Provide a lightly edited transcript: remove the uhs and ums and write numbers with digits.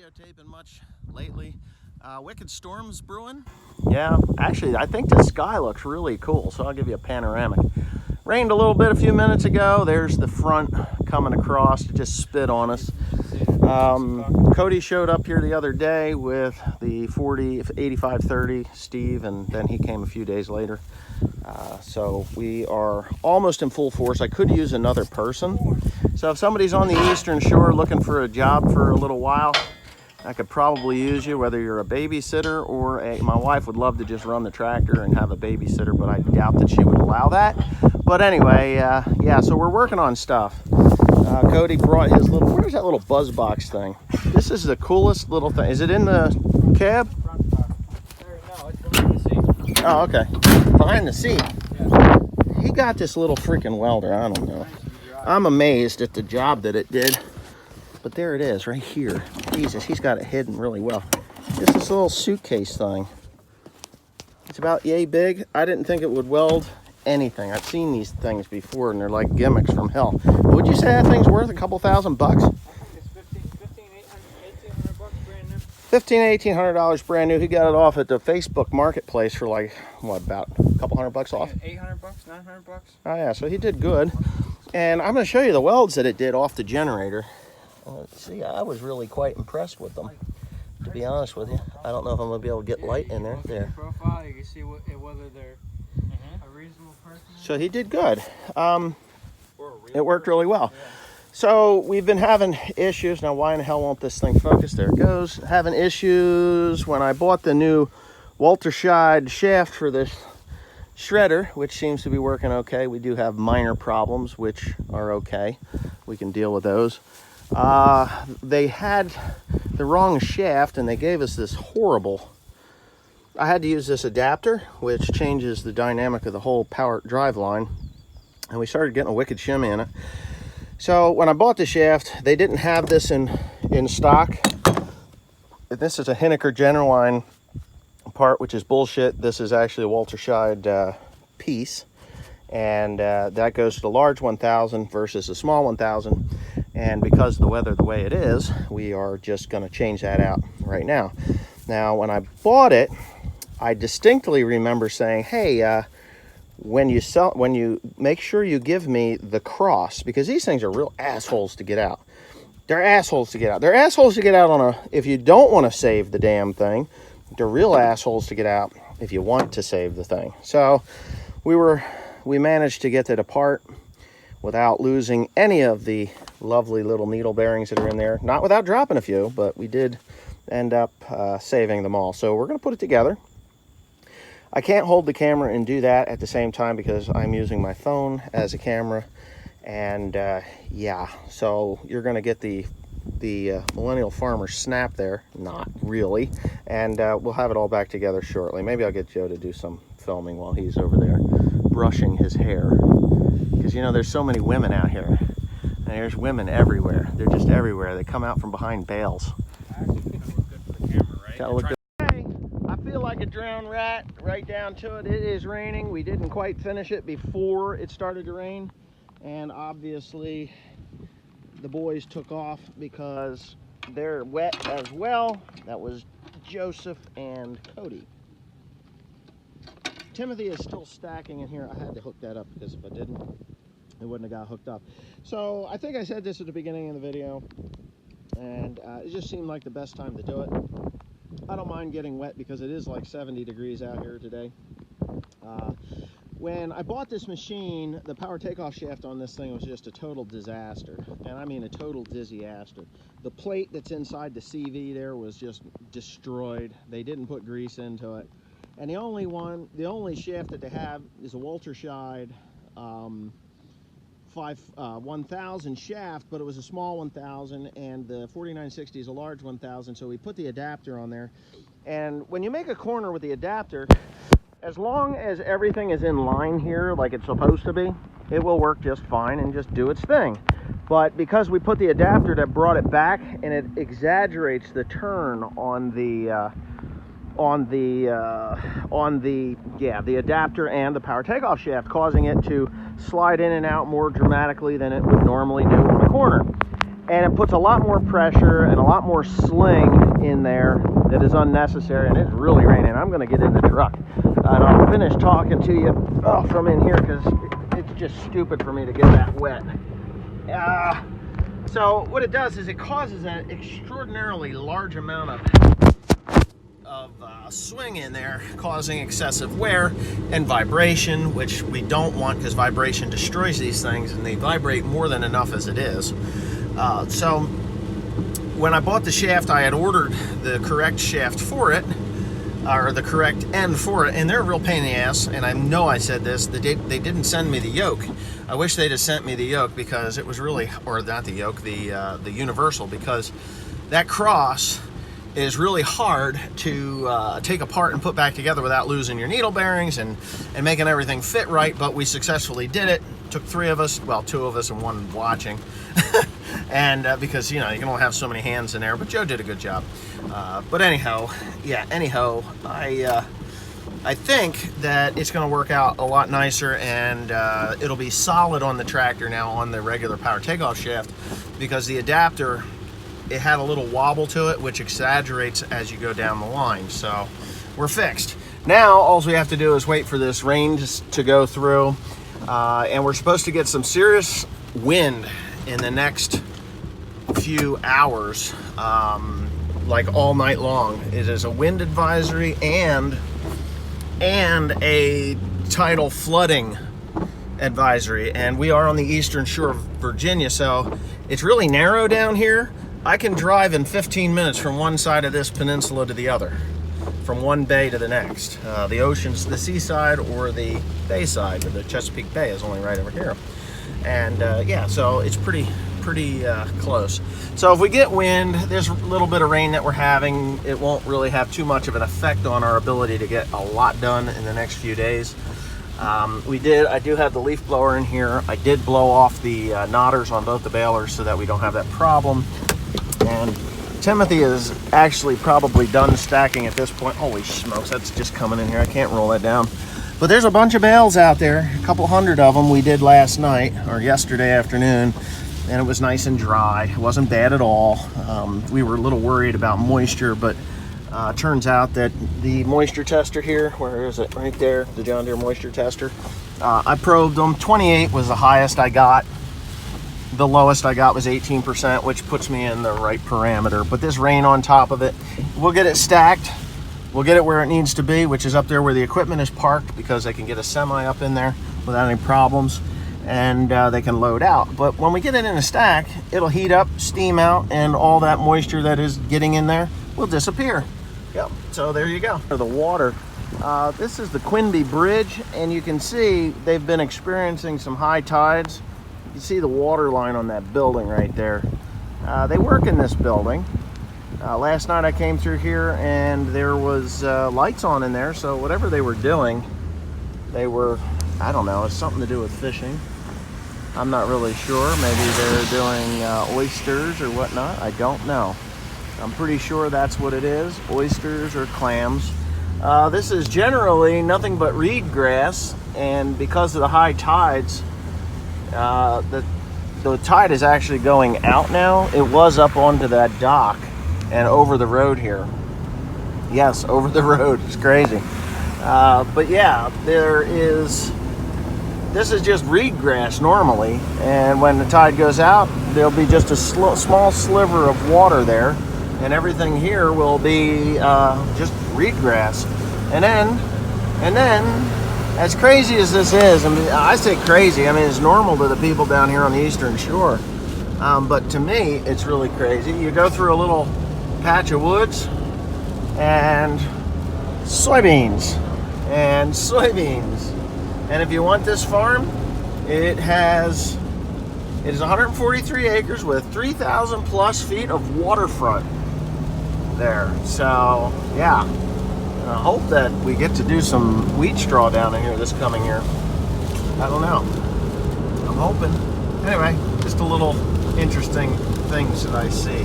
videotaping much lately. Wicked storms brewing. Yeah, actually, I think the sky looks really cool, so I'll give you a panoramic. Rained a little bit a few minutes ago. There's the front coming across. It just spit on us. Cody showed up here the other day with the 8530 Steve, and then he came a few days later. So we are almost in full force. I could use another person. So if somebody's on the Eastern Shore looking for a job for a little while, I could probably use you, whether you're a babysitter or my wife would love to just run the tractor and have a babysitter, but I doubt that she would allow that. But anyway, yeah, so we're working on stuff. Cody brought his little, where's that little buzz box thing? This is the coolest little thing. Is it in the cab? No, it's behind the seat. Oh, okay. Behind the seat. Yeah. He got this little freaking welder. I don't know. I'm amazed at the job that it did. But there it is, right here. Jesus, he's got it hidden really well. Just this little suitcase thing. It's about yay big. I didn't think it would weld anything. I've seen these things before, and they're like gimmicks from hell. Would you say that thing's worth a couple $1,000 bucks? It's $1,800 brand new. $1,800 brand new. He got it off at the Facebook Marketplace for like, what, about a couple $100 off? $800, $900. Oh yeah, so he did good. And I'm going to show you the welds that it did off the generator. See, I was really quite impressed with them, to be honest with you. I don't know if I'm going to be able to get light in there. There. Profile, you can see whether they're a reasonable person. So he did good. It worked really well. So we've been having issues. Now, why in the hell won't this thing focus? There it goes. Having issues when I bought the new Walter Scheid shaft for this shredder, which seems to be working okay. We do have minor problems, which are okay. We can deal with those. They had the wrong shaft, and they gave us this horrible. I had to use this adapter, which changes the dynamic of the whole power drive line, and we started getting a wicked shimmy in it. So when I bought the shaft, they didn't have this in stock. This is a Hinneker General Line part, which is bullshit. This is actually a Walter Scheid piece, and that goes to the large 1000 versus the small 1000. And because of the weather the way it is, we are just going to change that out right now. Now, when I bought it, I distinctly remember saying, hey, when you make sure you give me the cross, because these things are real assholes to get out. They're assholes to get out. They're assholes to get out if you don't want to save the damn thing. They're real assholes to get out if you want to save the thing. So we managed to get it apart without losing any of the lovely little needle bearings that are in there. Not without dropping a few, but we did end up saving them all. So we're going to put it together. I can't hold the camera and do that at the same time because I'm using my phone as a camera. And yeah, so you're going to get the Millennial Farmer snap there. Not really. And we'll have it all back together shortly. Maybe I'll get Joe to do some filming while he's over there brushing his hair. Because, you know, there's so many women out here. And there's women everywhere. They're just everywhere. They come out from behind bales. Gotta look good. Hey, I feel like a drowned rat right down to it. It is raining. We didn't quite finish it before it started to rain. And obviously, the boys took off because they're wet as well. That was Joseph and Cody. Timothy is still stacking in here. I had to hook that up because if I didn't, it wouldn't have got hooked up. So I think I said this at the beginning of the video, and it just seemed like the best time to do it. I don't mind getting wet because it is like 70 degrees out here today. When I bought this machine, the power takeoff shaft on this thing was just a total disaster. And I mean a total disaster. The plate that's inside the CV there was just destroyed. They didn't put grease into it. And the only shaft that they have is a Walter Scheid 1000 shaft, but it was a small 1000, and the 4960 is a large 1000, so we put the adapter on there. And when you make a corner with the adapter, as long as everything is in line here like it's supposed to be, it will work just fine and just do its thing. But because we put the adapter that brought it back, and it exaggerates the turn on the adapter and the power takeoff shaft, causing it to slide in and out more dramatically than it would normally do on a corner. and it puts a lot more pressure and a lot more sling in there that is unnecessary, and it's really raining. I'm going to get in the truck, and I'll finish talking to you from in here because it's just stupid for me to get that wet. So what it does is it causes an extraordinarily large amount of swing in there, causing excessive wear and vibration, which we don't want because vibration destroys these things, and they vibrate more than enough as it is. So when I bought the shaft, I had ordered the correct shaft for it, or the correct end for it, and they're a real pain in the ass. And I know I said this, they didn't send me the yoke. I wish they'd have sent me the yoke, because it was really, or not the yoke, the universal, because that cross is really hard to take apart and put back together without losing your needle bearings and making everything fit right. But we successfully did it. Took 3 of us, well, 2 of us and 1 watching. And because, you know, you can only have so many hands in there, but Joe did a good job. But anyhow, I think that it's going to work out a lot nicer, and it'll be solid on the tractor now on the regular power takeoff shaft, because the adapter, it had a little wobble to it, which exaggerates as you go down the line. So we're fixed. Now all we have to do is wait for this rain to go through, and we're supposed to get some serious wind in the next few hours, like all night long. It is a wind advisory and a tidal flooding advisory, and we are on the eastern shore of Virginia, so it's really narrow down here. I can drive in 15 minutes from one side of this peninsula to the other, from one bay to the next. The ocean's the seaside or the bay side, or the Chesapeake Bay is only right over here. And yeah, so it's pretty close. So if we get wind, there's a little bit of rain that we're having, it won't really have too much of an effect on our ability to get a lot done in the next few days. I do have the leaf blower in here. I did blow off the knotters on both the balers so that we don't have that problem. And Timothy is actually probably done stacking at this point. Holy smokes, that's just coming in here. I can't roll that down. But there's a bunch of bales out there, a couple hundred of them we did last night, or yesterday afternoon, and it was nice and dry. It wasn't bad at all. We were a little worried about moisture, but turns out that the moisture tester here, where is it? Right there, the John Deere moisture tester. I probed them. 28 was the highest I got. The lowest I got was 18%, which puts me in the right parameter. But this rain on top of it, we'll get it stacked. We'll get it where it needs to be, which is up there where the equipment is parked, because they can get a semi up in there without any problems, and they can load out. But when we get it in a stack, it'll heat up, steam out, and all that moisture that is getting in there will disappear. Yep, so there you go. The water. This is the Quinby Bridge, and you can see they've been experiencing some high tides. You see the water line on that building right there. They work in this building. Last night I came through here and there was lights on in there, so whatever they were doing, they were, I don't know, it's something to do with fishing. I'm not really sure. Maybe they're doing oysters or whatnot. I don't know. I'm pretty sure that's what it is, oysters or clams. This is generally nothing but reed grass, and because of the high tides, the tide is actually going out now. It was up onto that dock and over the road here. Yes, over the road. It's crazy. But yeah, this is just reed grass normally, and when the tide goes out, there'll be just a small sliver of water there, and everything here will be just reed grass. And then, as crazy as this is, I mean, I say crazy, I mean, it's normal to the people down here on the Eastern Shore. But to me, it's really crazy. You go through a little patch of woods and soybeans. And if you want this farm, it is 143 acres with 3,000 plus feet of waterfront there. So, yeah. I hope that we get to do some wheat straw down in here this coming year. I don't know. I'm hoping. Anyway, just a little interesting things that I see.